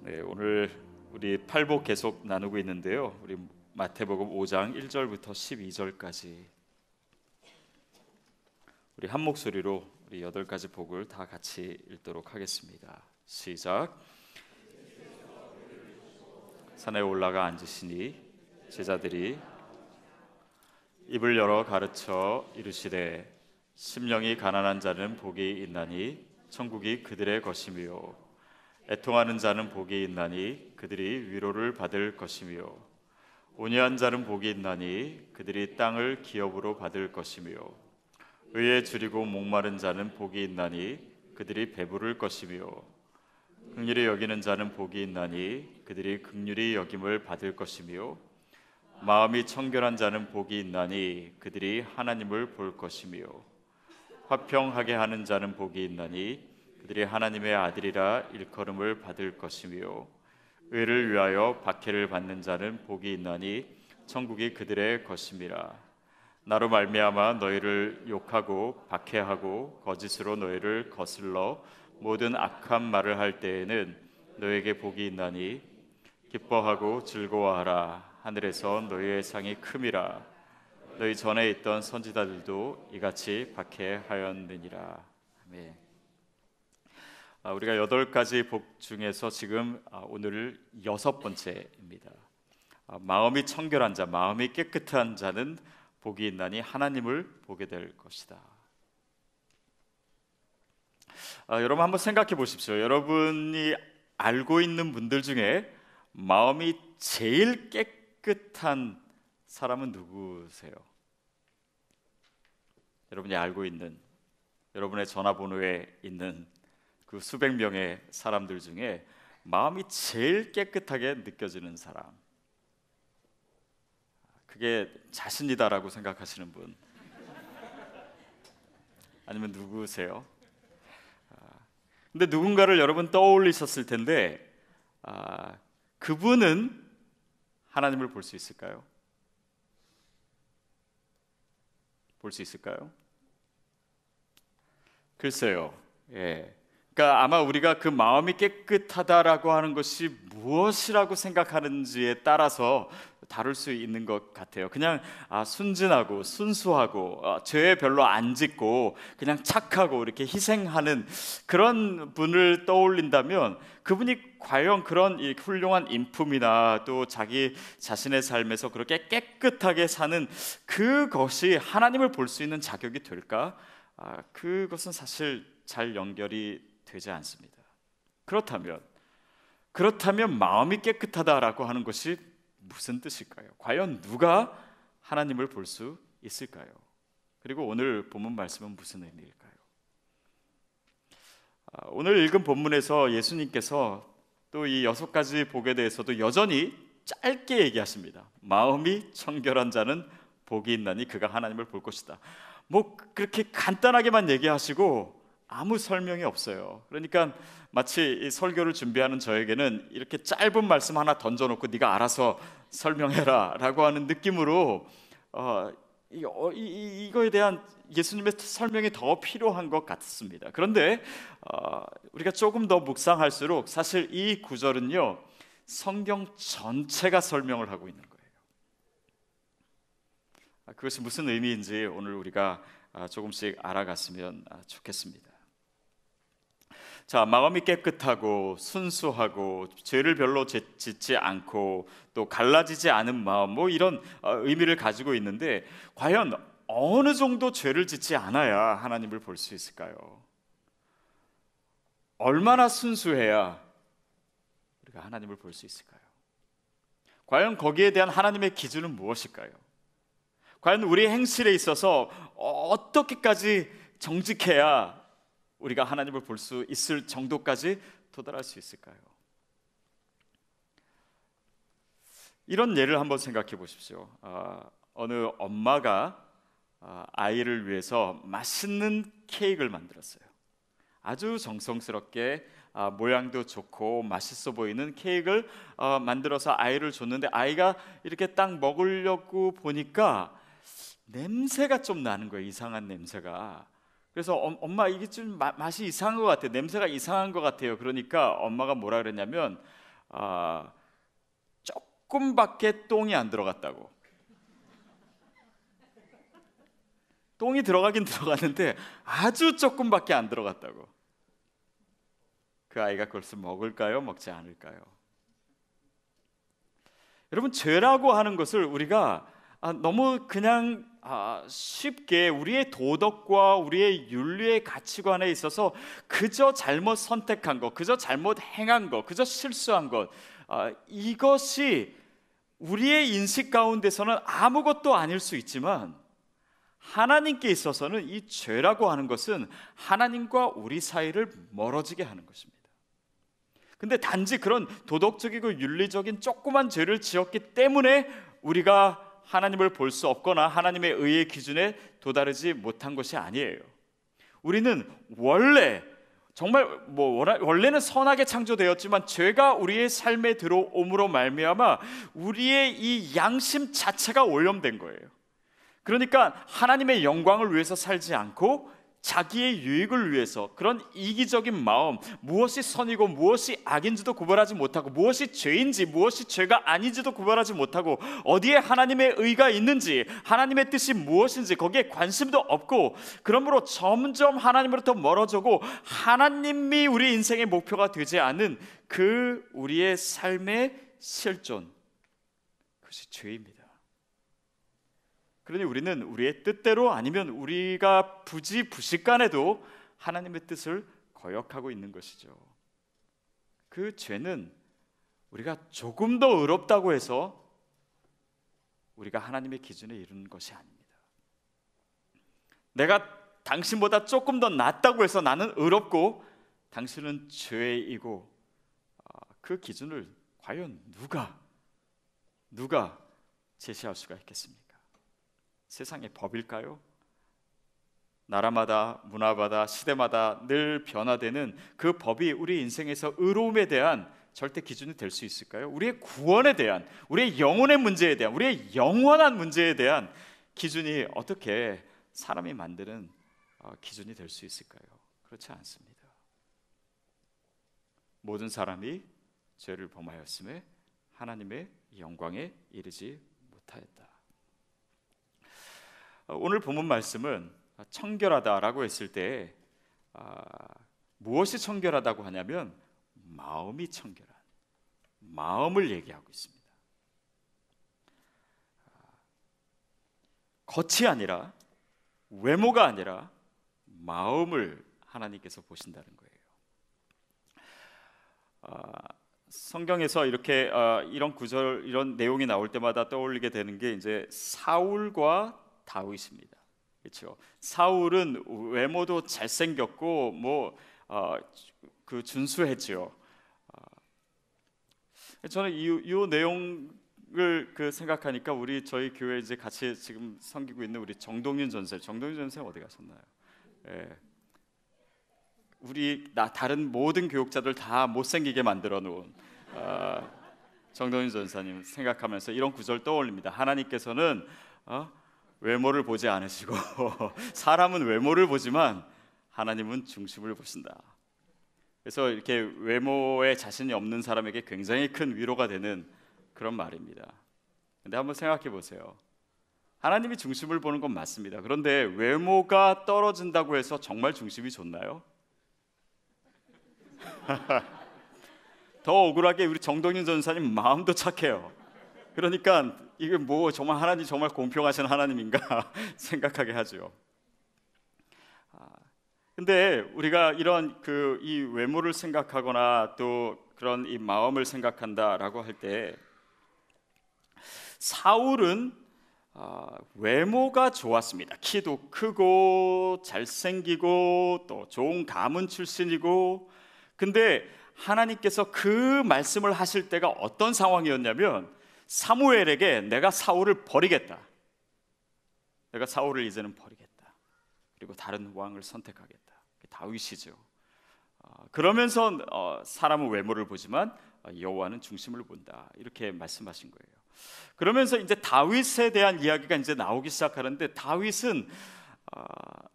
네, 오늘 우리 팔복 계속 나누고 있는데요. 우리 마태복음 5장 1절부터 12절까지 우리 한 목소리로 우리 8가지 복을 다 같이 읽도록 하겠습니다. 시작. 산에 올라가 앉으시니 제자들이 입을 열어 가르쳐 이르시되 심령이 가난한 자는 복이 있나니 천국이 그들의 것이며 애통하는 자는 복이 있나니 그들이 위로를 받을 것이며 온유한 자는 복이 있나니 그들이 땅을 기업으로 받을 것이며 의에 줄이고 목마른 자는 복이 있나니 그들이 배부를 것이며 긍휼히 여기는 자는 복이 있나니 그들이 긍휼히 여김을 받을 것이며 마음이 청결한 자는 복이 있나니 그들이 하나님을 볼 것이며 화평하게 하는 자는 복이 있나니 그들이 하나님의 아들이라 일컬음을 받을 것이며 의를 위하여 박해를 받는 자는 복이 있나니 천국이 그들의 것임이라. 나로 말미암아 너희를 욕하고 박해하고 거짓으로 너희를 거슬러 모든 악한 말을 할 때에는 너희에게 복이 있나니 기뻐하고 즐거워하라. 하늘에서 너희의 상이 큼이라. 너희 전에 있던 선지자들도 이같이 박해하였느니라. 아멘. 우리가 8가지 복 중에서 지금 오늘 6번째입니다. 마음이 청결한 자, 마음이 깨끗한 자는 복이 있나니 하나님을 보게 될 것이다. 여러분 한번 생각해 보십시오. 여러분이 알고 있는 분들 중에 마음이 제일 깨끗한 사람은 누구세요? 여러분이 알고 있는, 여러분의 전화번호에 있는 그 수백 명의 사람들 중에 마음이 제일 깨끗하게 느껴지는 사람, 그게 자신이다라고 생각하시는 분 아니면 누구세요? 근데 누군가를 여러분 떠올리셨을 텐데 그분은 하나님을 볼 수 있을까요? 볼 수 있을까요? 글쎄요. 그러니까 아마 우리가 그 마음이 깨끗하다라고 하는 것이 무엇이라고 생각하는지에 따라서 다룰 수 있는 것 같아요. 그냥 순진하고 순수하고 죄에 별로 안 짓고 그냥 착하고 이렇게 희생하는 그런 분을 떠올린다면 그분이 과연 그런 훌륭한 인품이나 또 자기 자신의 삶에서 그렇게 깨끗하게 사는 그것이 하나님을 볼 수 있는 자격이 될까? 그것은 사실 잘 연결이 되지 않습니다. 그렇다면 마음이 깨끗하다라고 하는 것이 무슨 뜻일까요? 과연 누가 하나님을 볼 수 있을까요? 그리고 오늘 본문 말씀은 무슨 의미일까요? 오늘 읽은 본문에서 예수님께서 또 이 6가지 복에 대해서도 여전히 짧게 얘기하십니다. 마음이 청결한 자는 복이 있나니 그가 하나님을 볼 것이다. 뭐 그렇게 간단하게만 얘기하시고 아무 설명이 없어요. 그러니까 마치 이 설교를 준비하는 저에게는 이렇게 짧은 말씀 하나 던져놓고 네가 알아서 설명해라 라고 하는 느낌으로 이거에 대한 예수님의 설명이 더 필요한 것 같습니다. 그런데 우리가 조금 더 묵상할수록 사실 이 구절은요 성경 전체가 설명을 하고 있는 거예요. 그것이 무슨 의미인지 오늘 우리가 조금씩 알아갔으면 좋겠습니다. 자, 마음이 깨끗하고 순수하고 죄를 별로 짓지 않고 또 갈라지지 않은 마음, 뭐 이런 의미를 가지고 있는데 과연 어느 정도 죄를 짓지 않아야 하나님을 볼 수 있을까요? 얼마나 순수해야 우리가 하나님을 볼 수 있을까요? 과연 거기에 대한 하나님의 기준은 무엇일까요? 과연 우리 행실에 있어서 어떻게까지 정직해야 우리가 하나님을 볼 수 있을 정도까지 도달할 수 있을까요? 이런 예를 한번 생각해 보십시오. 어느 엄마가 아이를 위해서 맛있는 케이크를 만들었어요. 아주 정성스럽게 모양도 좋고 맛있어 보이는 케이크를 만들어서 아이를 줬는데 아이가 이렇게 딱 먹으려고 보니까 냄새가 좀 나는 거예요. 이상한 냄새가. 그래서 엄마 이게 좀 맛이 이상한 것 같아요. 냄새가 이상한 것 같아요. 그러니까 엄마가 뭐라 그랬냐면 조금밖에 똥이 안 들어갔다고. 똥이 들어가긴 들어갔는데 아주 조금밖에 안 들어갔다고. 그 아이가 그것을 먹을까요? 먹지 않을까요? 여러분, 죄라고 하는 것을 우리가 너무 그냥 쉽게 우리의 도덕과 우리의 윤리의 가치관에 있어서 그저 잘못 선택한 것, 그저 잘못 행한 것, 그저 실수한 것, 이것이 우리의 인식 가운데서는 아무것도 아닐 수 있지만 하나님께 있어서는 이 죄라고 하는 것은 하나님과 우리 사이를 멀어지게 하는 것입니다. 근데 단지 그런 도덕적이고 윤리적인 조그만 죄를 지었기 때문에 우리가 하나님을 볼 수 없거나 하나님의 의의 기준에 도달하지 못한 것이 아니에요. 우리는 원래 정말 원래는 선하게 창조되었지만 죄가 우리의 삶에 들어옴으로 말미암아 우리의 이 양심 자체가 오염된 거예요. 그러니까 하나님의 영광을 위해서 살지 않고 자기의 유익을 위해서 그런 이기적인 마음, 무엇이 선이고 무엇이 악인지도 구별하지 못하고 무엇이 죄인지 무엇이 죄가 아닌지도 구별하지 못하고 어디에 하나님의 의가 있는지 하나님의 뜻이 무엇인지 거기에 관심도 없고, 그러므로 점점 하나님으로부터 멀어지고 하나님이 우리 인생의 목표가 되지 않은 그 우리의 삶의 실존, 그것이 죄입니다. 그러니 우리는 우리의 뜻대로 아니면 우리가 부지부식간에도 하나님의 뜻을 거역하고 있는 것이죠. 그 죄는 우리가 조금 더 의롭다고 해서 우리가 하나님의 기준에 이르는 것이 아닙니다. 내가 당신보다 조금 더 낫다고 해서 나는 의롭고 당신은 죄이고, 그 기준을 과연 누가 제시할 수가 있겠습니까? 세상의 법일까요? 나라마다 문화마다 시대마다 늘 변화되는 그 법이 우리 인생에서 의로움에 대한 절대 기준이 될 수 있을까요? 우리의 구원에 대한, 우리의 영혼의 문제에 대한, 우리의 영원한 문제에 대한 기준이 어떻게 사람이 만드는 기준이 될 수 있을까요? 그렇지 않습니다. 모든 사람이 죄를 범하였음에 하나님의 영광에 이르지 못하였다. 오늘 본문 말씀은 청결하다라고 했을 때 무엇이 청결하다고 하냐면 마음이 청결한, 마음을 얘기하고 있습니다. 겉이 아니라, 외모가 아니라 마음을 하나님께서 보신다는 거예요. 성경에서 이렇게 이런 구절, 이런 내용이 나올 때마다 떠올리게 되는 게 이제 사울과 다윗입니다. 그렇죠? 사울은 외모도 잘생겼고 그 준수했죠. 저는 이 내용을 생각하니까 저희 교회 이제 같이 지금 섬기고 있는 우리 정동윤 전생 어디 가셨나요? 예. 다른 모든 교육자들 다 못생기게 만들어 놓은 정동윤 전사님 생각하면서 이런 구절 떠올립니다. 하나님께서는 외모를 보지 않으시고 사람은 외모를 보지만 하나님은 중심을 보신다. 그래서 이렇게 외모에 자신이 없는 사람에게 굉장히 큰 위로가 되는 그런 말입니다. 근데 한번 생각해 보세요. 하나님이 중심을 보는 건 맞습니다. 그런데 외모가 떨어진다고 해서 정말 중심이 좋나요? 더 억울하게 우리 정동윤 전사님 마음도 착해요. 그러니까 이게 정말 하나님 정말 공평하신 하나님인가 생각하게 하죠. 근데 우리가 이런 이 외모를 생각하거나 또 그런 이 마음을 생각한다라고 할 때 사울은 외모가 좋았습니다. 키도 크고 잘생기고 또 좋은 가문 출신이고, 근데 하나님께서 그 말씀을 하실 때가 어떤 상황이었냐면 사무엘에게 내가 사울을 버리겠다. 내가 사울을 이제는 버리겠다. 그리고 다른 왕을 선택하겠다. 다윗이죠. 그러면서 사람은 외모를 보지만 여호와는 중심을 본다. 이렇게 말씀하신 거예요. 그러면서 이제 다윗에 대한 이야기가 이제 나오기 시작하는데, 다윗은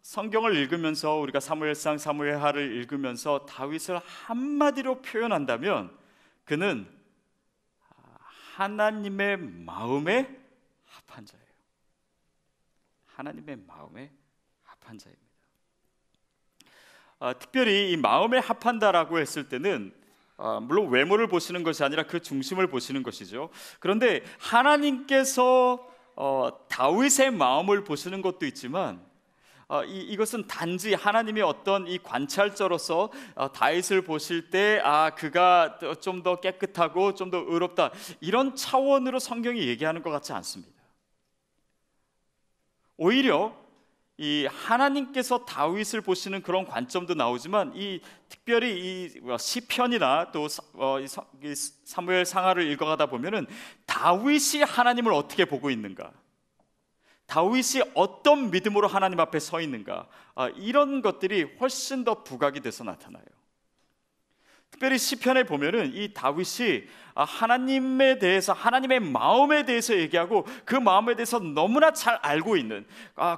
성경을 읽으면서 우리가 사무엘상, 사무엘하를 읽으면서 다윗을 한마디로 표현한다면 그는 하나님의 마음에 합한 자예요. 하나님의 마음에 합한 자입니다. 특별히 이 마음에 합한다라고 했을 때는 물론 외모를 보시는 것이 아니라 그 중심을 보시는 것이죠. 그런데 하나님께서 다윗의 마음을 보시는 것도 있지만 이것은 단지 하나님이 어떤 이 관찰자로서 다윗을 보실 때 그가 좀 더 깨끗하고 좀 더 의롭다, 이런 차원으로 성경이 얘기하는 것 같지 않습니다. 오히려 이 하나님께서 다윗을 보시는 그런 관점도 나오지만 특별히 이 시편이나 또 사무엘 상하를 읽어가다 보면은 다윗이 하나님을 어떻게 보고 있는가, 다윗이 어떤 믿음으로 하나님 앞에 서 있는가, 이런 것들이 훨씬 더 부각이 돼서 나타나요. 특별히 시편에 보면은 이 다윗이 하나님에 대해서, 하나님의 마음에 대해서 얘기하고 그 마음에 대해서 너무나 잘 알고 있는,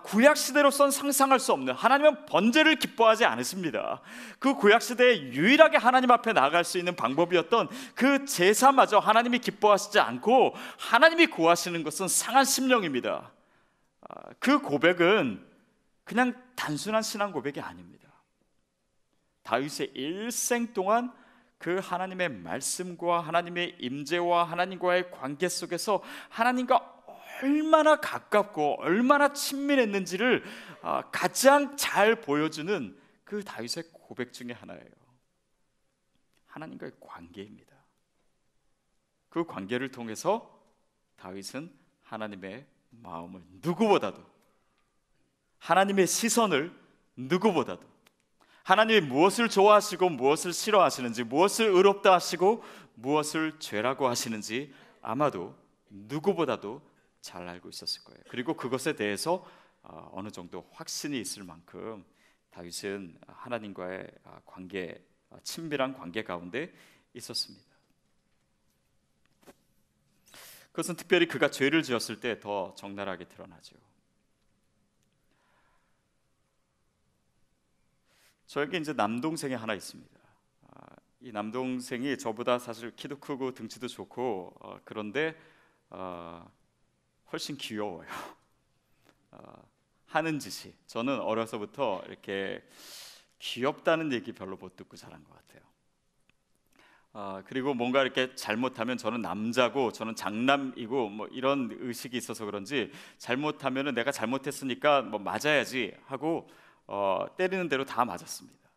구약 시대로선 상상할 수 없는, 하나님은 번제를 기뻐하지 않으십니다. 그 구약 시대에 유일하게 하나님 앞에 나아갈 수 있는 방법이었던 그 제사마저 하나님이 기뻐하시지 않고 하나님이 구하시는 것은 상한 심령입니다. 그 고백은 그냥 단순한 신앙 고백이 아닙니다. 다윗의 일생 동안 그 하나님의 말씀과 하나님의 임재와 하나님과의 관계 속에서 하나님과 얼마나 가깝고 얼마나 친밀했는지를 가장 잘 보여주는 그 다윗의 고백 중에 하나예요. 하나님과의 관계입니다. 그 관계를 통해서 다윗은 하나님의 마음을 누구보다도, 하나님의 시선을 누구보다도, 하나님이 무엇을 좋아하시고 무엇을 싫어하시는지, 무엇을 의롭다 하시고 무엇을 죄라고 하시는지 아마도 누구보다도 잘 알고 있었을 거예요. 그리고 그것에 대해서 어느 정도 확신이 있을 만큼 다윗은 하나님과의 관계, 친밀한 관계 가운데 있었습니다. 그것은 특별히 그가 죄를 지었을 때 더 적나라하게 드러나죠. 저에게 이제 남동생이 하나 있습니다. 이 남동생이 저보다 사실 키도 크고 등치도 좋고 그런데 훨씬 귀여워요. 하는 짓이, 저는 어려서부터 이렇게 귀엽다는 얘기 별로 못 듣고 자란 것 같아요. 그리고 뭔가 이렇게 잘못하면, 저는 남자고 저는 장남이고 뭐 이런 의식이 있어서 그런지 잘못하면은 내가 잘못했으니까 뭐 맞아야지 하고 때리는 대로 다 맞았습니다.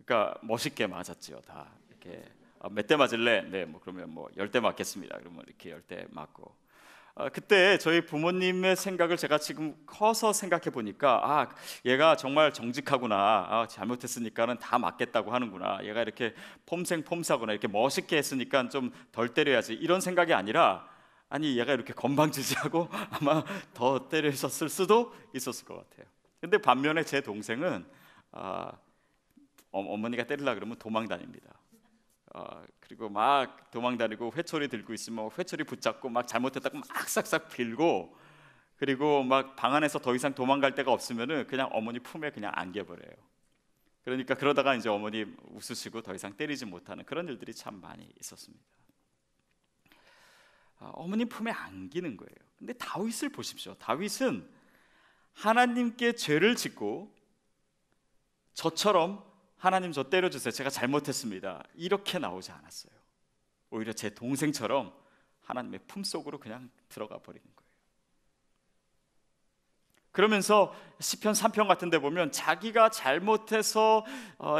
그러니까 멋있게 맞았지요. 다 이렇게 몇 대 맞을래? 네, 뭐 그러면 뭐 10대 맞겠습니다. 그러면 이렇게 10대 맞고. 그때 저희 부모님의 생각을 제가 지금 커서 생각해 보니까 얘가 정말 정직하구나, 잘못했으니까는 다 맞겠다고 하는구나, 얘가 이렇게 폼생폼사구나, 이렇게 멋있게 했으니까 좀 덜 때려야지, 이런 생각이 아니라, 아니 얘가 이렇게 건방지지하고 아마 더 때렸을 수도 있었을 것 같아요. 근데 반면에 제 동생은 어머니가 때리려고 그러면 도망 다닙니다. 그리고 막 도망 다니고 회초리 들고 있으면 회초리 붙잡고 막 잘못했다고 막 싹싹 빌고, 그리고 막 방 안에서 더 이상 도망갈 데가 없으면은 그냥 어머니 품에 그냥 안겨버려요. 그러니까 그러다가 이제 어머니 웃으시고 더 이상 때리지 못하는 그런 일들이 참 많이 있었습니다. 어머니 품에 안기는 거예요. 근데 다윗을 보십시오. 다윗은 하나님께 죄를 짓고 저처럼 하나님 저 때려주세요, 제가 잘못했습니다, 이렇게 나오지 않았어요. 오히려 제 동생처럼 하나님의 품속으로 그냥 들어가 버리는 거예요. 그러면서 시편 3편 같은 데 보면 자기가 잘못해서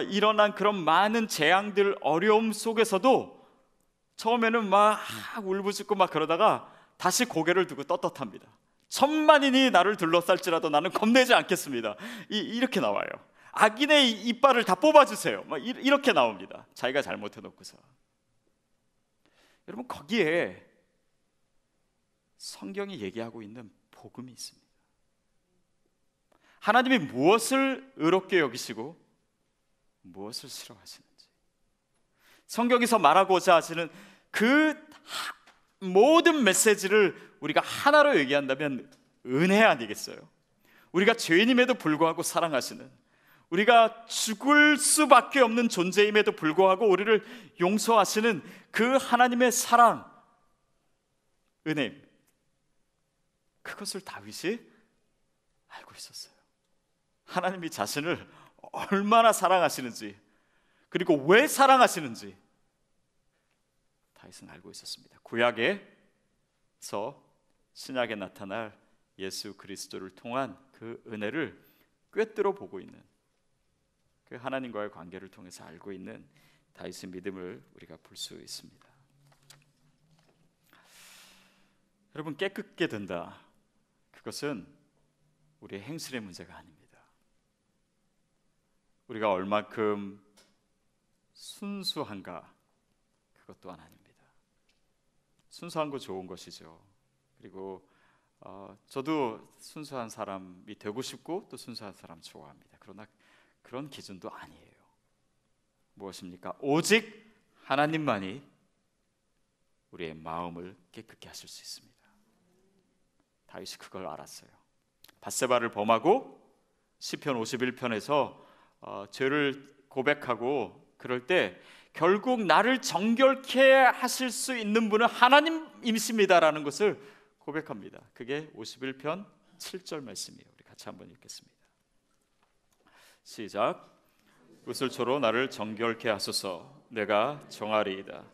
일어난 그런 많은 재앙들, 어려움 속에서도 처음에는 막 울부짖고 막 그러다가 다시 고개를 들고 떳떳합니다. 천만인이 나를 둘러쌀지라도 나는 겁내지 않겠습니다, 이렇게 나와요. 악인의 이빨을 다 뽑아주세요, 막 이렇게 나옵니다. 자기가 잘못해놓고서. 여러분, 거기에 성경이 얘기하고 있는 복음이 있습니다. 하나님이 무엇을 의롭게 여기시고 무엇을 싫어하시는지, 성경에서 말하고자 하시는 그 모든 메시지를 우리가 하나로 얘기한다면 은혜 아니겠어요? 우리가 죄인임에도 불구하고 사랑하시는, 우리가 죽을 수밖에 없는 존재임에도 불구하고 우리를 용서하시는 그 하나님의 사랑, 은혜입니다. 그것을 다윗이 알고 있었어요. 하나님이 자신을 얼마나 사랑하시는지, 그리고 왜 사랑하시는지 다윗은 알고 있었습니다. 구약에서 신약에 나타날 예수 그리스도를 통한 그 은혜를 꿰뚫어 보고 있는, 그 하나님과의 관계를 통해서 알고 있는 다윗의 믿음을 우리가 볼 수 있습니다. 여러분, 깨끗게 된다, 그것은 우리의 행실의 문제가 아닙니다. 우리가 얼마큼 순수한가, 그것 또한 아닙니다. 순수한 거 좋은 것이죠. 그리고 저도 순수한 사람이 되고 싶고 또 순수한 사람 좋아합니다. 그러나 그런 기준도 아니에요. 무엇입니까? 오직 하나님만이 우리의 마음을 깨끗게 하실 수 있습니다. 다윗이 그걸 알았어요. 밧세바를 범하고 시편 51편에서 죄를 고백하고 그럴 때 결국 나를 정결케 하실 수 있는 분은 하나님이십니다라는 것을 고백합니다. 그게 51편 7절 말씀이에요. 우리 같이 한번 읽겠습니다. 시작. 우슬초로 나를 정결케 하소서. 내가 정하리이다.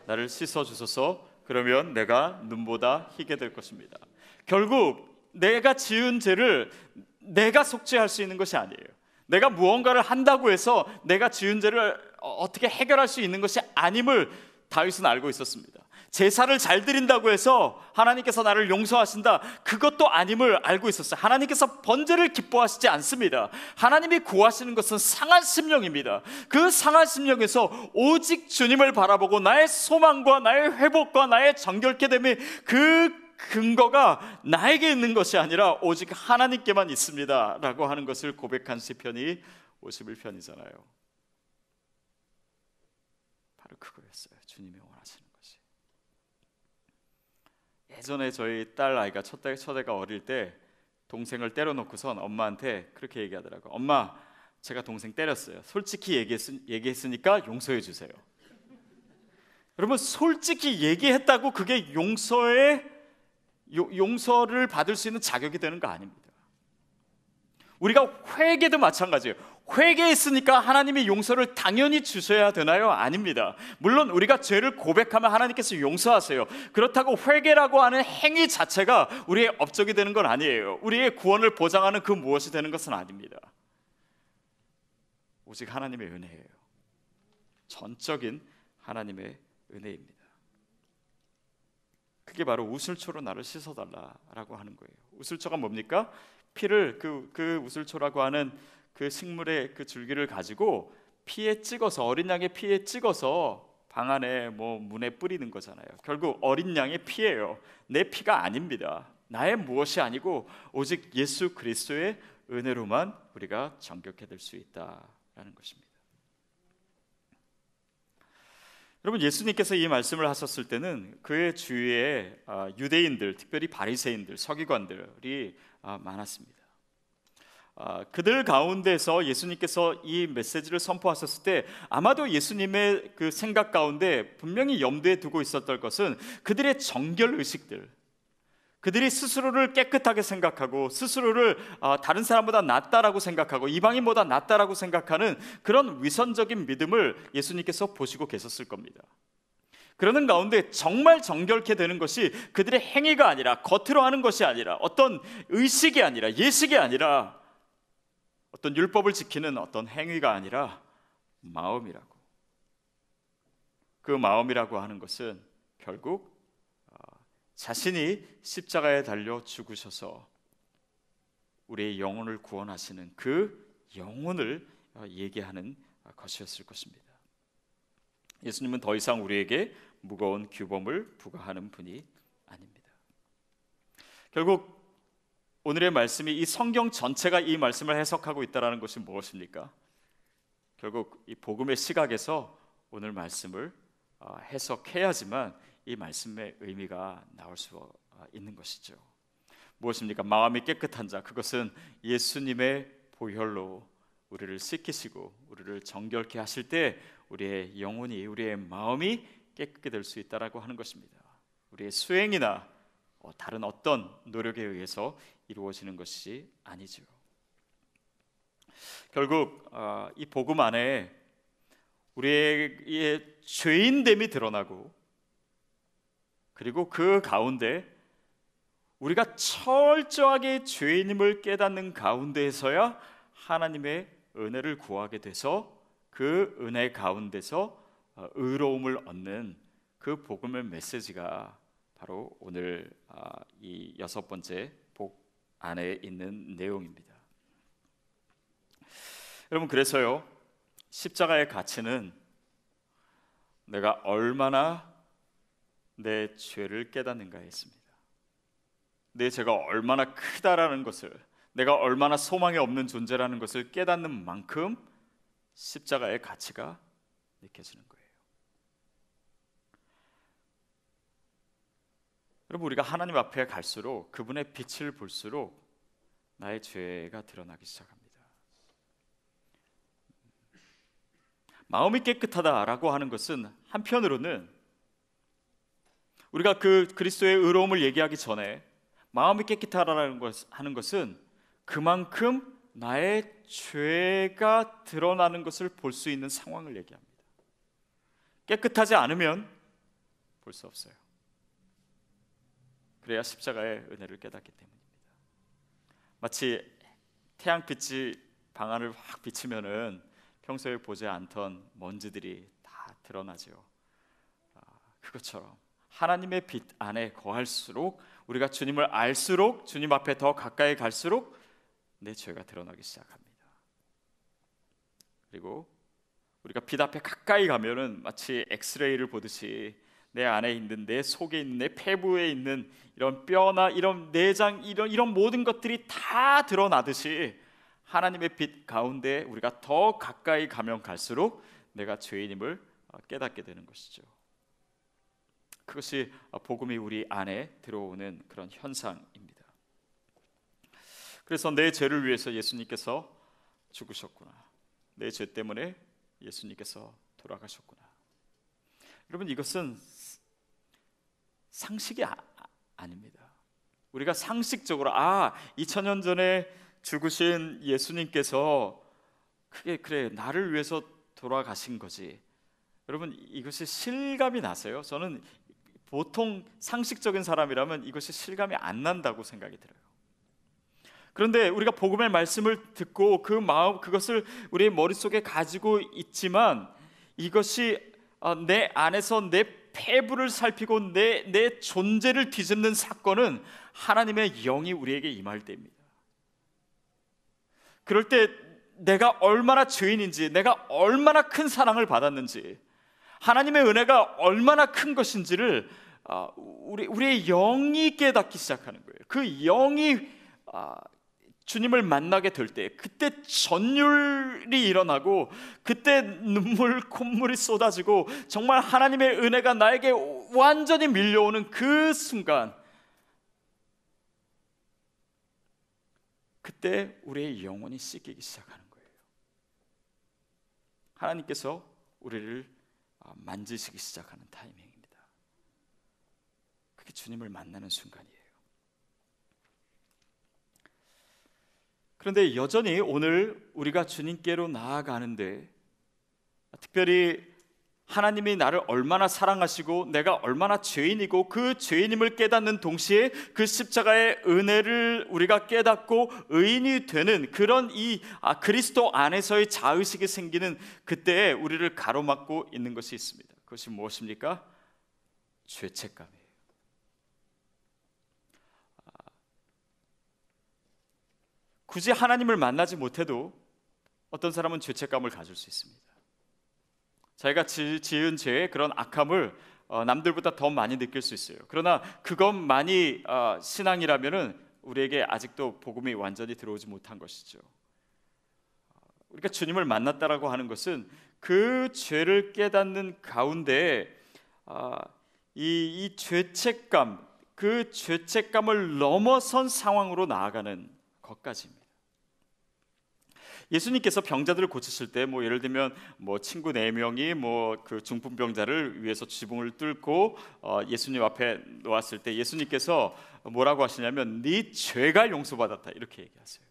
나를 씻어 주소서. 그러면 내가 눈보다 희게 될 것입니다. 결국 내가 지은 죄를 내가 속죄할 수 있는 것이 아니에요. 내가 무언가를 한다고 해서 내가 지은 죄를 어떻게 해결할 수 있는 것이 아님을 다윗은 알고 있었습니다. 제사를 잘 드린다고 해서 하나님께서 나를 용서하신다, 그것도 아님을 알고 있었어요. 하나님께서 번제를 기뻐하시지 않습니다. 하나님이 구하시는 것은 상한 심령입니다. 그 상한 심령에서 오직 주님을 바라보고 나의 소망과 나의 회복과 나의 정결케 됨이 그 근거가 나에게 있는 것이 아니라 오직 하나님께만 있습니다 라고 하는 것을 고백한 시편이 51편이잖아요. 바로 그거였어요. 주님이 원하시는 것이. 예전에 저희 딸 아이가 첫애가 어릴 때 동생을 때려놓고선 엄마한테 그렇게 얘기하더라고요. 엄마, 제가 동생 때렸어요. 솔직히 얘기했으니까 용서해 주세요. 여러분, 솔직히 얘기했다고 그게 용서를 받을 수 있는 자격이 되는 거 아닙니다. 우리가 회개도 마찬가지예요. 회개했으니까 하나님이 용서를 당연히 주셔야 되나요? 아닙니다. 물론 우리가 죄를 고백하면 하나님께서 용서하세요. 그렇다고 회개라고 하는 행위 자체가 우리의 업적이 되는 건 아니에요. 우리의 구원을 보장하는 그 무엇이 되는 것은 아닙니다. 오직 하나님의 은혜예요. 전적인 하나님의 은혜입니다. 그게 바로 우슬초로 나를 씻어달라라고 하는 거예요. 우슬초가 뭡니까? 피를 그 우슬초라고 하는 그 식물의 그 줄기를 가지고 피에 찍어서, 어린 양의 피에 찍어서 방 안에 문에 뿌리는 거잖아요. 결국 어린 양의 피예요. 내 피가 아닙니다. 나의 무엇이 아니고 오직 예수 그리스도의 은혜로만 우리가 정결케 될 수 있다라는 것입니다. 여러분, 예수님께서 이 말씀을 하셨을 때는 그의 주위에 유대인들, 특별히 바리새인들, 서기관들이 많았습니다. 그들 가운데서 예수님께서 이 메시지를 선포하셨을 때 아마도 예수님의 그 생각 가운데 분명히 염두에 두고 있었던 것은 그들의 정결 의식들, 그들이 스스로를 깨끗하게 생각하고 스스로를 다른 사람보다 낫다라고 생각하고 이방인보다 낫다라고 생각하는 그런 위선적인 믿음을 예수님께서 보시고 계셨을 겁니다. 그러는 가운데 정말 정결케 되는 것이 그들의 행위가 아니라, 겉으로 하는 것이 아니라, 어떤 의식이 아니라, 예식이 아니라, 어떤 율법을 지키는 어떤 행위가 아니라 마음이라고. 그 마음이라고 하는 것은 결국 자신이 십자가에 달려 죽으셔서 우리의 영혼을 구원하시는 그 영혼을 얘기하는 것이었을 것입니다. 예수님은 더 이상 우리에게 무거운 규범을 부과하는 분이 아닙니다. 결국 오늘의 말씀이, 이 성경 전체가 이 말씀을 해석하고 있다는 것이 무엇입니까? 결국 이 복음의 시각에서 오늘 말씀을 해석해야지만 이 말씀의 의미가 나올 수 있는 것이죠. 무엇입니까? 마음이 깨끗한 자, 그것은 예수님의 보혈로 우리를 씻기시고 우리를 정결케 하실 때 우리의 영혼이, 우리의 마음이 깨끗게 될 수 있다라고 하는 것입니다. 우리의 수행이나 다른 어떤 노력에 의해서 이루어지는 것이 아니죠. 결국 이 복음 안에 우리의 죄인됨이 드러나고, 그리고 그 가운데 우리가 철저하게 죄인임을 깨닫는 가운데에서야 하나님의 은혜를 구하게 돼서 그 은혜 가운데서 의로움을 얻는 그 복음의 메시지가 바로 오늘 이 6번째 복 안에 있는 내용입니다. 여러분, 그래서요, 십자가의 가치는 내가 얼마나 내 죄를 깨닫는가에 있습니다. 내 죄가 얼마나 크다라는 것을, 내가 얼마나 소망이 없는 존재라는 것을 깨닫는 만큼 십자가의 가치가 느껴지는 거예요. 여러분, 우리가 하나님 앞에 갈수록, 그분의 빛을 볼수록 나의 죄가 드러나기 시작합니다. 마음이 깨끗하다라고 하는 것은 한편으로는 우리가 그 그리스도의 의로움을 얘기하기 전에 마음이 깨끗하다라는 하는 것은 그만큼 나의 죄가 드러나는 것을 볼 수 있는 상황을 얘기합니다. 깨끗하지 않으면 볼 수 없어요. 그래야 십자가의 은혜를 깨닫기 때문입니다. 마치 태양빛이 방 안을 확 비치면은 평소에 보지 않던 먼지들이 다 드러나죠. 그것처럼 하나님의 빛 안에 거할수록, 우리가 주님을 알수록, 주님 앞에 더 가까이 갈수록 내 죄가 드러나기 시작합니다. 그리고 우리가 빛 앞에 가까이 가면은 마치 엑스레이를 보듯이 내 안에 있는, 내 속에 있는, 내 폐부에 있는 이런 뼈나 이런 내장, 이런 모든 것들이 다 드러나듯이 하나님의 빛 가운데 우리가 더 가까이 가면 갈수록 내가 죄인임을 깨닫게 되는 것이죠. 그것이 복음이 우리 안에 들어오는 그런 현상입니다. 그래서 내 죄를 위해서 예수님께서 죽으셨구나, 내 죄 때문에 예수님께서 돌아가셨구나. 여러분, 이것은 상식이 아닙니다. 우리가 상식적으로 2000년 전에 죽으신 예수님께서 그래 나를 위해서 돌아가신 거지. 여러분, 이것이 실감이 나세요? 저는 보통 상식적인 사람이라면 이것이 실감이 안 난다고 생각이 들어요. 그런데 우리가 복음의 말씀을 듣고 그 마음, 그것을 우리의 머릿속에 가지고 있지만 이것이 내 안에서 내 폐부를 살피고 내 존재를 뒤집는 사건은 하나님의 영이 우리에게 임할 때입니다. 그럴 때 내가 얼마나 죄인인지, 내가 얼마나 큰 사랑을 받았는지, 하나님의 은혜가 얼마나 큰 것인지를 우리의 영이 깨닫기 시작하는 거예요. 그 영이 주님을 만나게 될 때, 그때 전율이 일어나고, 그때 눈물, 콧물이 쏟아지고, 정말 하나님의 은혜가 나에게 완전히 밀려오는 그 순간, 그때 우리의 영혼이 씻기기 시작하는 거예요. 하나님께서 우리를 만지시기 시작하는 타이밍입니다. 그게 주님을 만나는 순간이에요. 그런데 여전히 오늘 우리가 주님께로 나아가는데, 특별히 하나님이 나를 얼마나 사랑하시고 내가 얼마나 죄인이고 그 죄인임을 깨닫는 동시에 그 십자가의 은혜를 우리가 깨닫고 의인이 되는 그런 이 그리스도 안에서의 자의식이 생기는 그때에 우리를 가로막고 있는 것이 있습니다. 그것이 무엇입니까? 죄책감이에요. 굳이 하나님을 만나지 못해도 어떤 사람은 죄책감을 가질 수 있습니다. 자기가 지은 죄의 그런 악함을 남들보다 더 많이 느낄 수 있어요. 그러나 그것만이 신앙이라면은 우리에게 아직도 복음이 완전히 들어오지 못한 것이죠. 우리가 주님을 만났다라고 하는 것은 그 죄를 깨닫는 가운데 이 죄책감, 그 죄책감을 넘어선 상황으로 나아가는 것까지입니다. 예수님께서 병자들을 고치실 때 뭐 예를 들면 뭐 친구 4명이 뭐 그 중풍병자를 위해서 지붕을 뚫고 예수님 앞에 놓았을 때 예수님께서 뭐라고 하시냐면 네 죄가 용서받았다 이렇게 얘기하세요.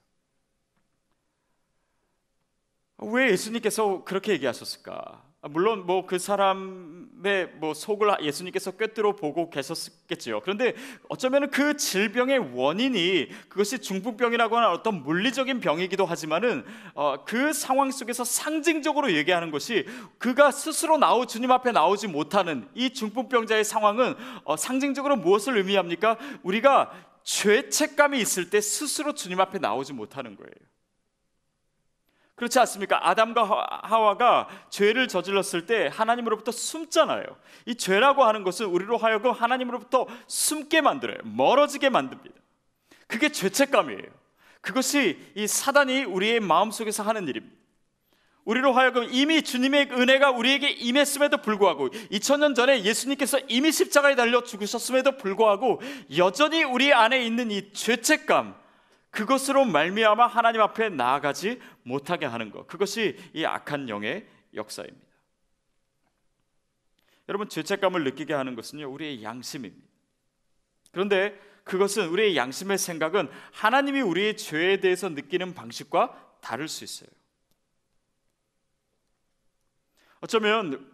왜 예수님께서 그렇게 얘기하셨을까? 물론 뭐 그 사람의 뭐 속을 예수님께서 꿰뚫어 보고 계셨겠지요. 그런데 어쩌면 그 질병의 원인이 그것이 중풍병이라고 하는 어떤 물리적인 병이기도 하지만은 그 상황 속에서 상징적으로 얘기하는 것이 그가 스스로 주님 앞에 나오지 못하는 이 중풍병자의 상황은 상징적으로 무엇을 의미합니까? 우리가 죄책감이 있을 때 스스로 주님 앞에 나오지 못하는 거예요. 그렇지 않습니까? 아담과 하와가 죄를 저질렀을 때 하나님으로부터 숨잖아요. 이 죄라고 하는 것은 우리로 하여금 하나님으로부터 숨게 만들어요. 멀어지게 만듭니다. 그게 죄책감이에요. 그것이 이 사단이 우리의 마음속에서 하는 일입니다. 우리로 하여금 이미 주님의 은혜가 우리에게 임했음에도 불구하고 2000년 전에 예수님께서 이미 십자가에 달려 죽으셨음에도 불구하고 여전히 우리 안에 있는 이 죄책감, 그것으로 말미암아 하나님 앞에 나아가지 못하게 하는 것, 그것이 이 악한 영의 역사입니다. 여러분, 죄책감을 느끼게 하는 것은요, 우리의 양심입니다. 그런데 그것은 우리의 양심의 생각은 하나님이 우리의 죄에 대해서 느끼는 방식과 다를 수 있어요. 어쩌면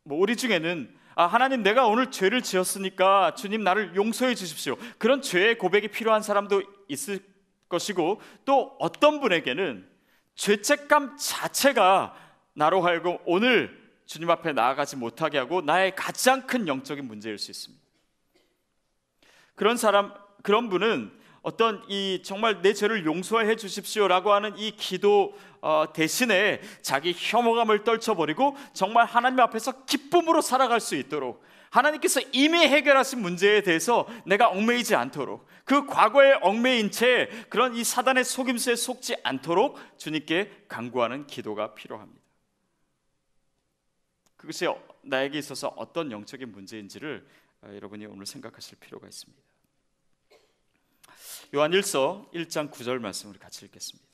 뭐 우리 중에는 하나님, 내가 오늘 죄를 지었으니까 주님 나를 용서해 주십시오, 그런 죄의 고백이 필요한 사람도 있을 것이고, 또 어떤 분에게는 죄책감 자체가 나로 하여금 오늘 주님 앞에 나아가지 못하게 하고 나의 가장 큰 영적인 문제일 수 있습니다. 그런 분은 어떤 이 정말 내 죄를 용서해 주십시오라고 하는 이 기도 대신에 자기 혐오감을 떨쳐버리고 정말 하나님 앞에서 기쁨으로 살아갈 수 있도록, 하나님께서 이미 해결하신 문제에 대해서 내가 얽매이지 않도록, 그 과거에 얽매인 채 그런 이 사단의 속임수에 속지 않도록 주님께 간구하는 기도가 필요합니다. 그것이 나에게 있어서 어떤 영적인 문제인지를 여러분이 오늘 생각하실 필요가 있습니다. 요한일서 1장 9절 말씀 우리 같이 읽겠습니다.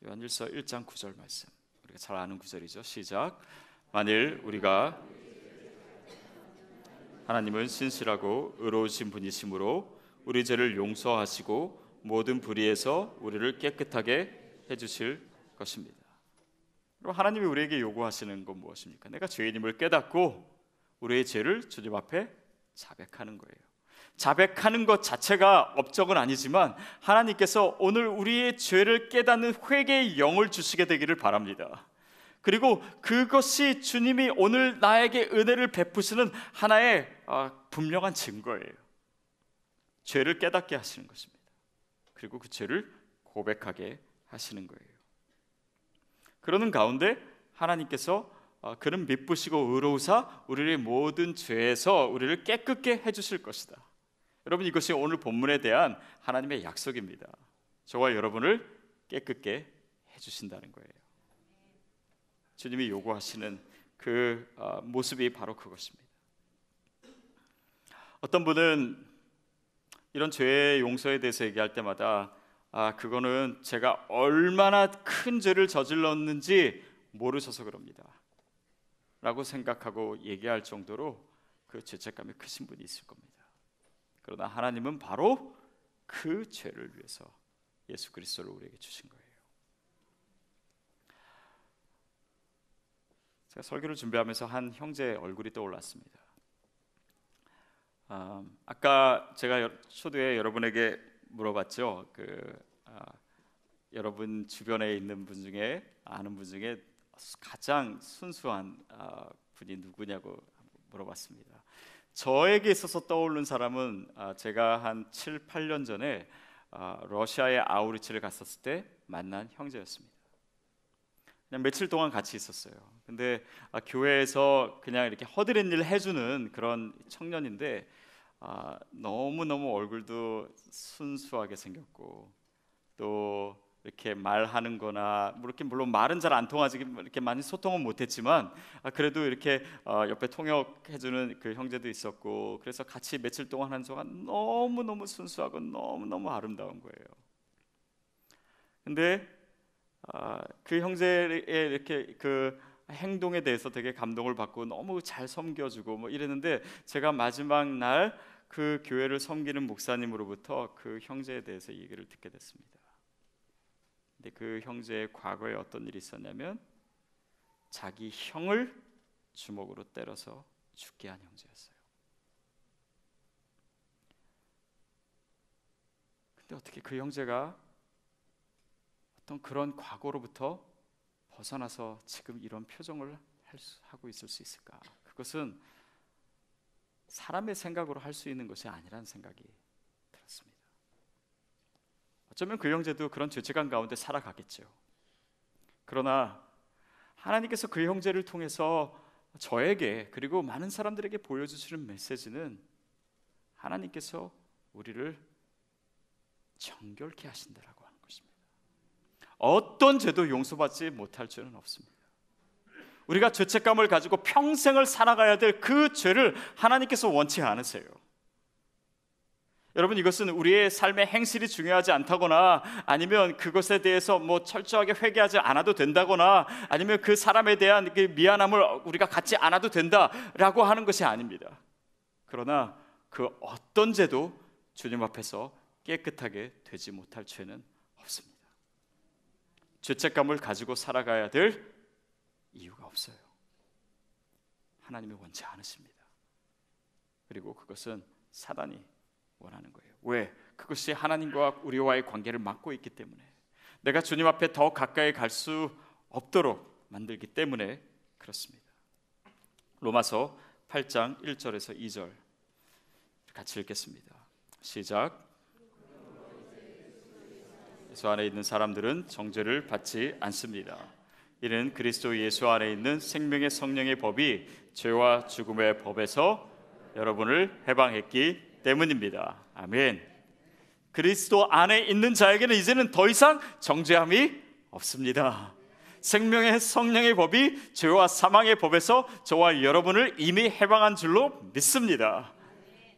요한일서 1장 9절 말씀, 우리가 잘 아는 구절이죠. 시작. 만일 우리가 하나님은 신실하고 의로우신 분이시므로 우리 죄를 용서하시고 모든 불의에서 우리를 깨끗하게 해주실 것입니다. 그럼 하나님이 우리에게 요구하시는 건 무엇입니까? 내가 죄인임을 깨닫고 우리의 죄를 주님 앞에 자백하는 거예요. 자백하는 것 자체가 업적은 아니지만 하나님께서 오늘 우리의 죄를 깨닫는 회개의 영을 주시게 되기를 바랍니다. 그리고 그것이 주님이 오늘 나에게 은혜를 베푸시는 하나의 분명한 증거예요. 죄를 깨닫게 하시는 것입니다. 그리고 그 죄를 고백하게 하시는 거예요. 그러는 가운데 하나님께서 그는 미쁘시고 의로우사 우리의 모든 죄에서 우리를 깨끗게 해주실 것이다. 여러분, 이것이 오늘 본문에 대한 하나님의 약속입니다. 저와 여러분을 깨끗게 해주신다는 거예요. 주님이 요구하시는 그 모습이 바로 그것입니다. 어떤 분은 이런 죄의 용서에 대해서 얘기할 때마다 그거는 제가 얼마나 큰 죄를 저질렀는지 모르셔서 그럽니다 라고 생각하고 얘기할 정도로 그 죄책감이 크신 분이 있을 겁니다. 그러나 하나님은 바로 그 죄를 위해서 예수 그리스도를 우리에게 주신 거예요. 제가 설교를 준비하면서 한 형제의 얼굴이 떠올랐습니다. 아까 제가 초두에 여러분에게 물어봤죠. 여러분 주변에 있는 분 중에 아는 분 중에 가장 순수한 분이 누구냐고 물어봤습니다. 저에게 있어서 떠오르는 사람은 제가 한 7, 8년 전에 러시아의 아우리츠를 갔었을 때 만난 형제였습니다. 그냥 며칠 동안 같이 있었어요. 근데 교회에서 그냥 이렇게 허드렛 일 해주는 그런 청년인데 너무너무 얼굴도 순수하게 생겼고, 또 이렇게 말하는 거나 이렇게 물론 말은 잘 안 통하지, 이렇게 많이 소통은 못했지만 그래도 이렇게 옆에 통역해주는 그 형제도 있었고, 그래서 같이 며칠 동안 한 동안 너무너무 순수하고 너무너무 아름다운 거예요. 근데 그 형제의 이렇게 그 행동에 대해서 되게 감동을 받고 너무 잘 섬겨주고 뭐 이랬는데, 제가 마지막 날 그 교회를 섬기는 목사님으로부터 그 형제에 대해서 얘기를 듣게 됐습니다. 근데 그 형제의 과거에 어떤 일이 있었냐면 자기 형을 주먹으로 때려서 죽게 한 형제였어요. 근데 어떻게 그 형제가 어떤 그런 과거로부터 벗어나서 지금 이런 표정을 하고 있을 수 있을까? 그것은 사람의 생각으로 할 수 있는 것이 아니라는 생각이 들었습니다. 어쩌면 그 형제도 그런 죄책감 가운데 살아가겠죠. 그러나 하나님께서 그 형제를 통해서 저에게 그리고 많은 사람들에게 보여주시는 메시지는, 하나님께서 우리를 정결케 하신다라고 하는 것입니다. 어떤 죄도 용서받지 못할 죄는 없습니다. 우리가 죄책감을 가지고 평생을 살아가야 될 그 죄를 하나님께서 원치 않으세요. 여러분, 이것은 우리의 삶의 행실이 중요하지 않다거나, 아니면 그것에 대해서 뭐 철저하게 회개하지 않아도 된다거나, 아니면 그 사람에 대한 그 미안함을 우리가 갖지 않아도 된다라고 하는 것이 아닙니다. 그러나 그 어떤 죄도 주님 앞에서 깨끗하게 되지 못할 죄는 없습니다. 죄책감을 가지고 살아가야 될 이유가 없어요. 하나님이 원치 않으십니다. 그리고 그것은 사단이 원하는 거예요. 왜? 그것이 하나님과 우리와의 관계를 막고 있기 때문에, 내가 주님 앞에 더 가까이 갈 수 없도록 만들기 때문에 그렇습니다. 로마서 8장 1절에서 2절 같이 읽겠습니다. 시작. 예수 안에 있는 사람들은 정죄를 받지 않습니다. 이는 그리스도 예수 안에 있는 생명의 성령의 법이 죄와 죽음의 법에서 여러분을 해방했기 때문입니다. 아멘. 그리스도 안에 있는 자에게는 이제는 더 이상 정죄함이 없습니다. 생명의 성령의 법이 죄와 사망의 법에서 저와 여러분을 이미 해방한 줄로 믿습니다.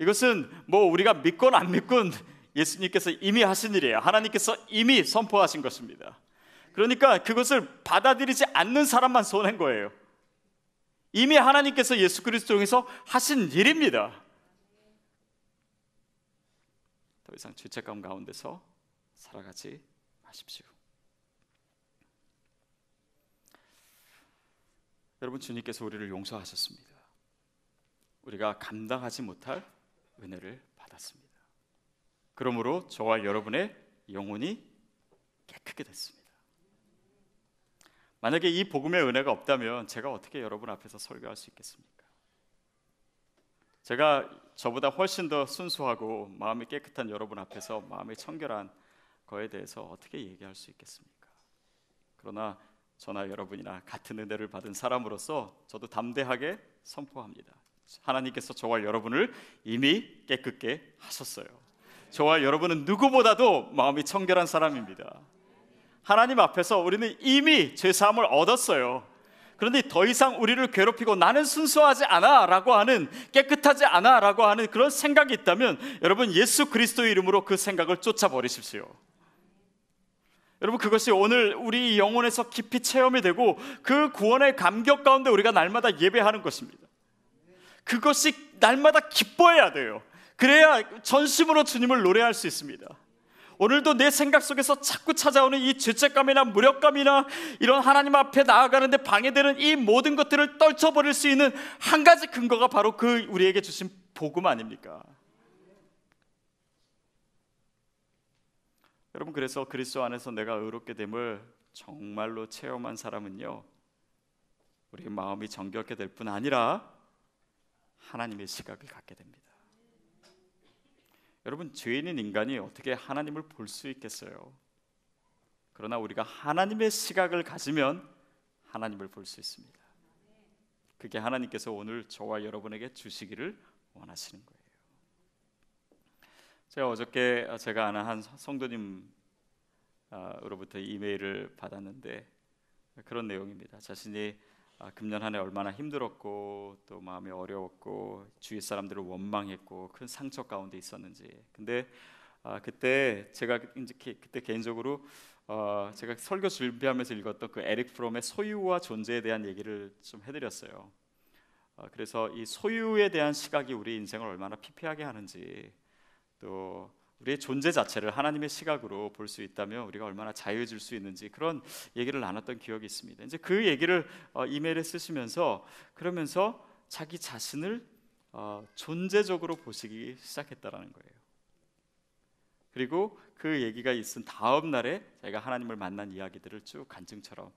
이것은 뭐 우리가 믿건 안 믿건 예수님께서 이미 하신 일이에요. 하나님께서 이미 선포하신 것입니다. 그러니까 그것을 받아들이지 않는 사람만 손해인 거예요. 이미 하나님께서 예수 그리스도 통해서 하신 일입니다. 더 이상 죄책감 가운데서 살아가지 마십시오. 여러분, 주님께서 우리를 용서하셨습니다. 우리가 감당하지 못할 은혜를 받았습니다. 그러므로 저와 여러분의 영혼이 깨끗게 됐습니다. 만약에 이 복음의 은혜가 없다면 제가 어떻게 여러분 앞에서 설교할 수 있겠습니까? 제가 저보다 훨씬 더 순수하고 마음이 깨끗한 여러분 앞에서 마음이 청결한 거에 대해서 어떻게 얘기할 수 있겠습니까? 그러나 저나 여러분이나 같은 은혜를 받은 사람으로서 저도 담대하게 선포합니다. 하나님께서 저와 여러분을 이미 깨끗게 하셨어요. 저와 여러분은 누구보다도 마음이 청결한 사람입니다. 하나님 앞에서 우리는 이미 죄사함을 얻었어요. 그런데 더 이상 우리를 괴롭히고 나는 순수하지 않아 라고 하는, 깨끗하지 않아 라고 하는 그런 생각이 있다면, 여러분 예수 그리스도의 이름으로 그 생각을 쫓아버리십시오. 여러분, 그것이 오늘 우리 영혼에서 깊이 체험이 되고 그 구원의 감격 가운데 우리가 날마다 예배하는 것입니다. 그것이 날마다 기뻐해야 돼요. 그래야 전심으로 주님을 노래할 수 있습니다. 오늘도 내 생각 속에서 자꾸 찾아오는 이 죄책감이나 무력감이나 이런 하나님 앞에 나아가는데 방해되는 이 모든 것들을 떨쳐버릴 수 있는 한 가지 근거가 바로 그 우리에게 주신 복음 아닙니까? 여러분, 그래서 그리스도 안에서 내가 의롭게 됨을 정말로 체험한 사람은요, 우리의 마음이 정결케 될 뿐 아니라 하나님의 시각을 갖게 됩니다. 여러분, 죄인인 인간이 어떻게 하나님을 볼 수 있겠어요? 그러나 우리가 하나님의 시각을 가지면 하나님을 볼 수 있습니다. 그게 하나님께서 오늘 저와 여러분에게 주시기를 원하시는 거예요. 제가 어저께 제가 아는 한 성도님으로부터 이메일을 받았는데 그런 내용입니다. 자신이 금년 한 해 얼마나 힘들었고 또 마음이 어려웠고 주위 사람들을 원망했고 큰 상처 가운데 있었는지. 근데 그때 제가 이제 그때 개인적으로 제가 설교 준비하면서 읽었던 그 에릭 프롬의 소유와 존재에 대한 얘기를 좀 해드렸어요. 그래서 이 소유에 대한 시각이 우리 인생을 얼마나 피폐하게 하는지, 또 우리의 존재 자체를 하나님의 시각으로 볼 수 있다면 우리가 얼마나 자유해질 수 있는지, 그런 얘기를 나눴던 기억이 있습니다. 이제 그 얘기를 이메일에 쓰시면서 그러면서 자기 자신을 존재적으로 보시기 시작했다라는 거예요. 그리고 그 얘기가 있은 다음 날에 자기가 하나님을 만난 이야기들을 쭉 간증처럼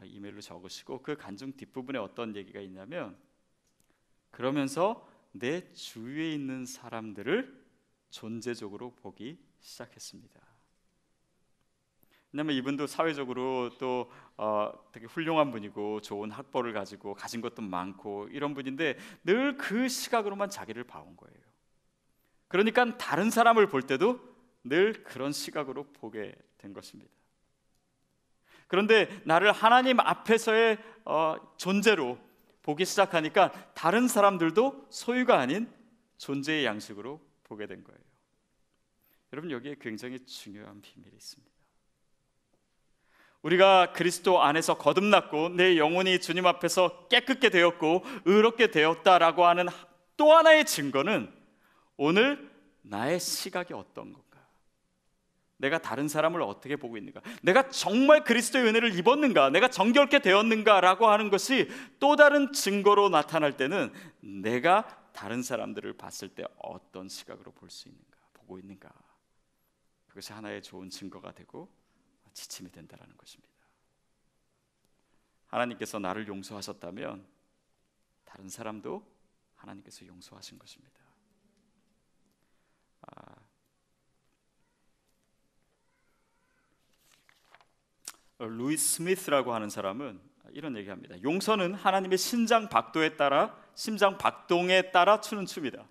이메일로 적으시고, 그 간증 뒷부분에 어떤 얘기가 있냐면, 그러면서 내 주위에 있는 사람들을 존재적으로 보기 시작했습니다. 왜냐하면 이분도 사회적으로 또 되게 훌륭한 분이고 좋은 학벌을 가지고 가진 것도 많고 이런 분인데 늘 그 시각으로만 자기를 봐온 거예요. 그러니까 다른 사람을 볼 때도 늘 그런 시각으로 보게 된 것입니다. 그런데 나를 하나님 앞에서의 존재로 보기 시작하니까 다른 사람들도 소유가 아닌 존재의 양식으로 보게 된 거예요. 여러분, 여기에 굉장히 중요한 비밀이 있습니다. 우리가 그리스도 안에서 거듭났고 내 영혼이 주님 앞에서 깨끗게 되었고 의롭게 되었다라고 하는 또 하나의 증거는 오늘 나의 시각이 어떤 건가, 내가 다른 사람을 어떻게 보고 있는가, 내가 정말 그리스도의 은혜를 입었는가, 내가 정결케 되었는가라고 하는 것이 또 다른 증거로 나타날 때는 내가 다른 사람들을 봤을 때 어떤 시각으로 볼 수 있는가, 보고 있는가, 그것이 하나의 좋은 증거가 되고 지침이 된다는 것입니다. 하나님께서 나를 용서하셨다면 다른 사람도 하나님께서 용서하신 것입니다. 루이스 스미스라고 하는 사람은 이런 얘기합니다. 용서는 하나님의 심장 박동에 따라 추는 춤이다.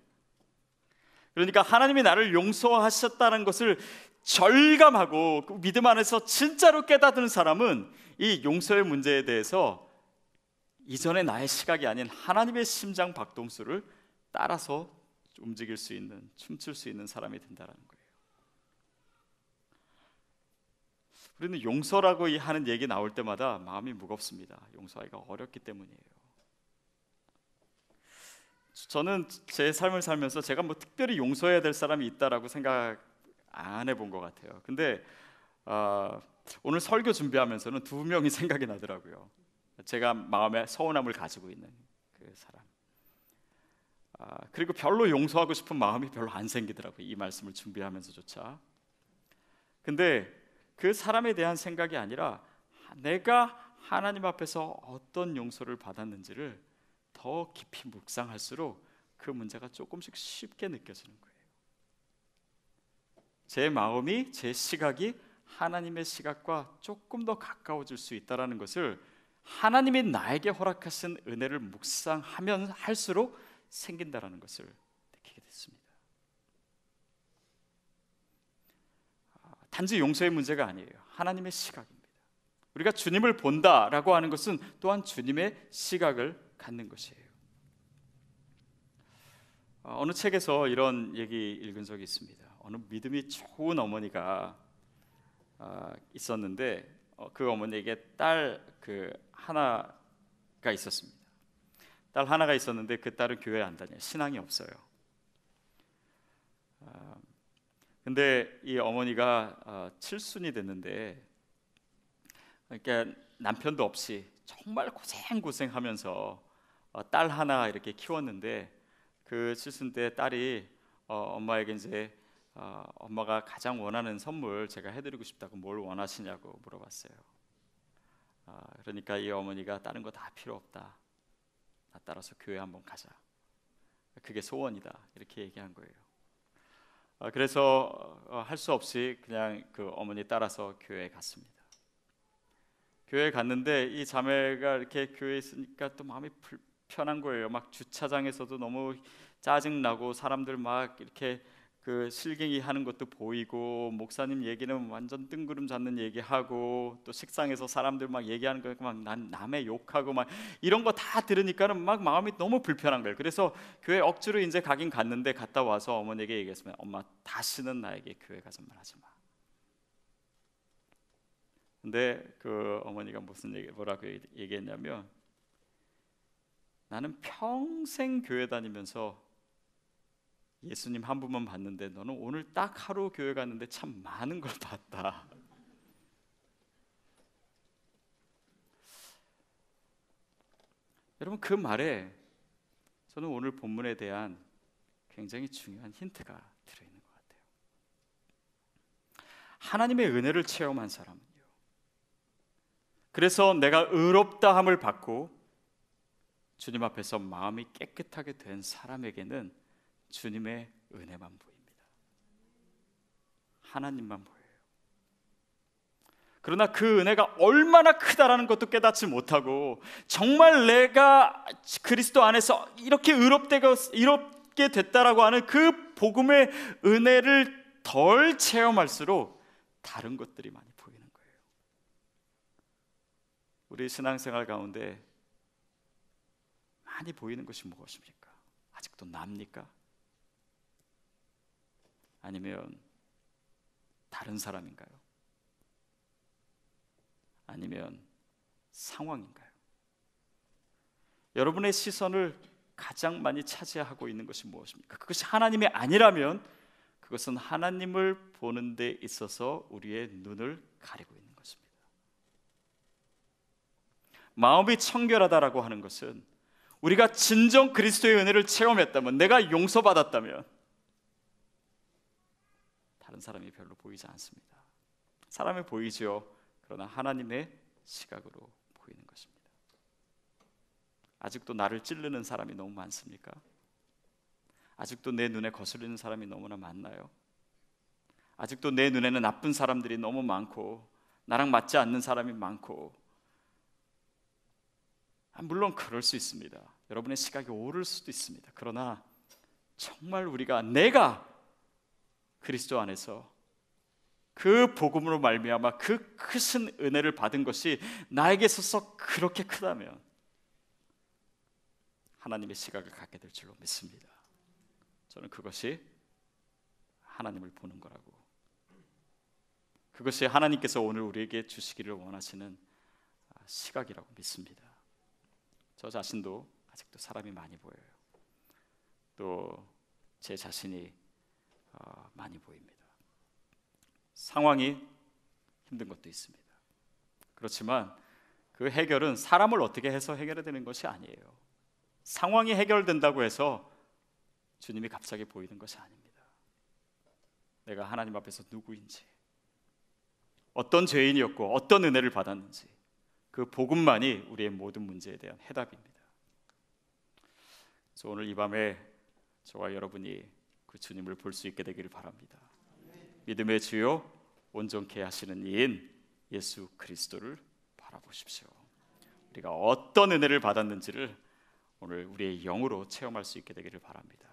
그러니까 하나님이 나를 용서하셨다는 것을 절감하고 그 믿음 안에서 진짜로 깨닫는 사람은 이 용서의 문제에 대해서 이전의 나의 시각이 아닌 하나님의 심장 박동수를 따라서 움직일 수 있는, 춤출 수 있는 사람이 된다는 거예요. 우리는 용서라고 하는 얘기 나올 때마다 마음이 무겁습니다. 용서하기가 어렵기 때문이에요. 저는 제 삶을 살면서 제가 뭐 특별히 용서해야 될 사람이 있다라고 생각 안 해본 것 같아요. 근데 오늘 설교 준비하면서는 두 명이 생각이 나더라고요. 제가 마음에 서운함을 가지고 있는 그 사람, 그리고 별로 용서하고 싶은 마음이 별로 안 생기더라고요, 이 말씀을 준비하면서조차. 근데 그 사람에 대한 생각이 아니라 내가 하나님 앞에서 어떤 용서를 받았는지를 더 깊이 묵상할수록 그 문제가 조금씩 쉽게 느껴지는 거예요. 제 마음이, 제 시각이 하나님의 시각과 조금 더 가까워질 수 있다는 것을 하나님이 나에게 허락하신 은혜를 묵상하면 할수록 생긴다는 것을 느끼게 됐습니다. 단지 용서의 문제가 아니에요. 하나님의 시각입니다. 우리가 주님을 본다라고 하는 것은 또한 주님의 시각을 갖는 것이에요. 어느 책에서 이런 얘기 읽은 적이 있습니다. 어느 믿음이 좋은 어머니가 있었는데 그 어머니에게 딸 하나가 있었습니다. 딸 하나가 있었는데 그 딸은 교회 안 다녀요. 신앙이 없어요. 근데 이 어머니가 칠순이 됐는데, 그러니까 남편도 없이 정말 고생하면서 딸 하나 이렇게 키웠는데, 그 칠순 때 딸이 엄마에게 이제 엄마가 가장 원하는 선물 제가 해드리고 싶다고 뭘 원하시냐고 물어봤어요. 그러니까 이 어머니가 다른 거 다 필요 없다, 나 따라서 교회 한번 가자, 그게 소원이다, 이렇게 얘기한 거예요. 그래서 할 수 없이 그냥 그 어머니 따라서 교회에 갔습니다. 교회에 갔는데 이 자매가 이렇게 교회에 있으니까 또 마음이 불편한 거예요. 막 주차장에서도 너무 짜증나고 사람들 막 이렇게 그 실갱이 하는 것도 보이고, 목사님 얘기는 완전 뜬구름 잡는 얘기하고, 또 식상에서 사람들 막 얘기하는 거 막 남의 욕하고 막 이런 거 다 들으니까는 막 마음이 너무 불편한 거예요. 그래서 교회 억지로 이제 가긴 갔는데, 갔다 와서 어머니에게 얘기했으면, 엄마 다시는 나에게 교회 가서 말하지 마. 근데 그 어머니가 뭐라고 얘기했냐면, 나는 평생 교회 다니면서 예수님 한 분만 봤는데 너는 오늘 딱 하루 교회 갔는데 참 많은 걸 봤다. 여러분, 그 말에 저는 오늘 본문에 대한 굉장히 중요한 힌트가 들어있는 것 같아요. 하나님의 은혜를 체험한 사람은요, 그래서 내가 의롭다함을 받고 주님 앞에서 마음이 깨끗하게 된 사람에게는 주님의 은혜만 보입니다. 하나님만 보여요. 그러나 그 은혜가 얼마나 크다라는 것도 깨닫지 못하고, 정말 내가 그리스도 안에서 이렇게 의롭게 됐다라고 하는 그 복음의 은혜를 덜 체험할수록 다른 것들이 많이 보이는 거예요. 우리 신앙생활 가운데 많이 보이는 것이 무엇입니까? 아직도 납니까? 아니면 다른 사람인가요? 아니면 상황인가요? 여러분의 시선을 가장 많이 차지하고 있는 것이 무엇입니까? 그것이 하나님이 아니라면 그것은 하나님을 보는 데 있어서 우리의 눈을 가리고 있는 것입니다. 마음이 청결하다라고 하는 것은, 우리가 진정 그리스도의 은혜를 체험했다면, 내가 용서받았다면 다른 사람이 별로 보이지 않습니다. 사람이 보이죠. 그러나 하나님의 시각으로 보이는 것입니다. 아직도 나를 찌르는 사람이 너무 많습니까? 아직도 내 눈에 거슬리는 사람이 너무나 많나요? 아직도 내 눈에는 나쁜 사람들이 너무 많고, 나랑 맞지 않는 사람이 많고, 물론 그럴 수 있습니다. 여러분의 시각이 옳을 수도 있습니다. 그러나 정말 내가 그리스도 안에서 그 복음으로 말미암아 그 크신 은혜를 받은 것이 나에게 있어서 그렇게 크다면 하나님의 시각을 갖게 될 줄로 믿습니다. 저는 그것이 하나님을 보는 거라고, 그것이 하나님께서 오늘 우리에게 주시기를 원하시는 시각이라고 믿습니다. 저 자신도 아직도 사람이 많이 보여요. 또 제 자신이 많이 보입니다. 상황이 힘든 것도 있습니다. 그렇지만 그 해결은 사람을 어떻게 해서 해결해야 되는 것이 아니에요. 상황이 해결된다고 해서 주님이 갑자기 보이는 것이 아닙니다. 내가 하나님 앞에서 누구인지, 어떤 죄인이었고 어떤 은혜를 받았는지, 그 복음만이 우리의 모든 문제에 대한 해답입니다. 그래서 오늘 이 밤에 저와 여러분이 그 주님을 볼 수 있게 되기를 바랍니다. 믿음의 주요 온전케 하시는 이인 예수 그리스도를 바라보십시오. 우리가 어떤 은혜를 받았는지를 오늘 우리의 영으로 체험할 수 있게 되기를 바랍니다.